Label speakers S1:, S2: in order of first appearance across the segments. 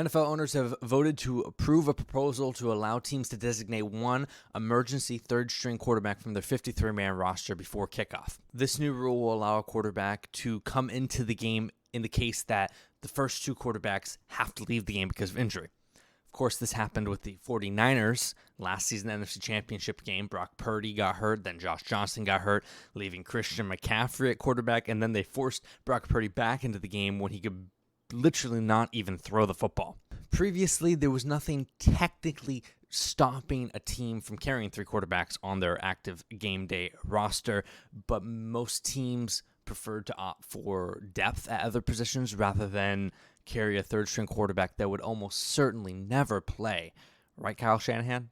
S1: NFL owners have voted to approve a proposal to allow teams to designate one emergency third-string quarterback from their 53-man roster before kickoff. This new rule will allow a quarterback to come into the game in the case that the first two quarterbacks have to leave the game because of injury. Of course, this happened with the 49ers last season NFC Championship game. Brock Purdy got hurt, then Josh Johnson got hurt, leaving Christian McCaffrey at quarterback, and then they forced Brock Purdy back into the game when he could literally not even throw the football. Previously, there was nothing technically stopping a team from carrying three quarterbacks on their active game day roster, but most teams preferred to opt for depth at other positions rather than carry a third-string quarterback that would almost certainly never play. Right, Kyle Shanahan?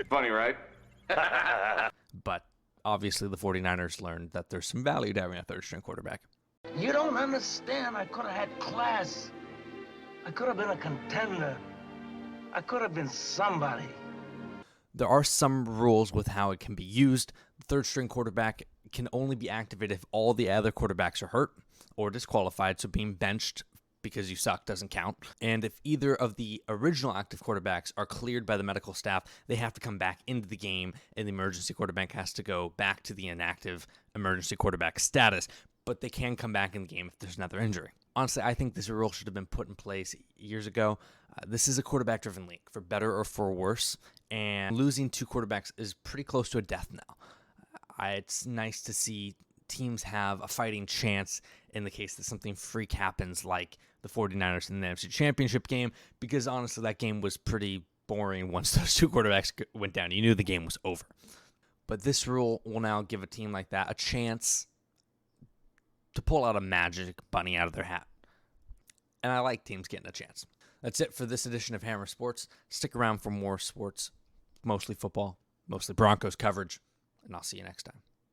S2: Funny, right?
S1: But obviously the 49ers learned that there's some value to having a third-string quarterback.
S3: You don't understand. I could have had class. I could have been a contender. I could have been somebody.
S1: There are some rules with how it can be used. The third-string quarterback can only be activated if all the other quarterbacks are hurt or disqualified, so being benched because you suck doesn't count. And if either of the original active quarterbacks are cleared by the medical staff, they have to come back into the game, and the emergency quarterback has to go back to the inactive emergency quarterback status. But they can come back in the game if there's another injury. Honestly, I think this rule should have been put in place years ago. This is a quarterback-driven league, for better or for worse, and losing two quarterbacks is pretty close to a death knell. It's nice to see teams have a fighting chance in the case that something freak happens like the 49ers in the NFC Championship game, because honestly, that game was pretty boring once those two quarterbacks went down. You knew the game was over. But this rule will now give a team like that a chance to pull out a magic bunny out of their hat. And I like teams getting a chance. That's it for this edition of Hammer Sports. Stick around for more sports, mostly football, mostly Broncos coverage, and I'll see you next time.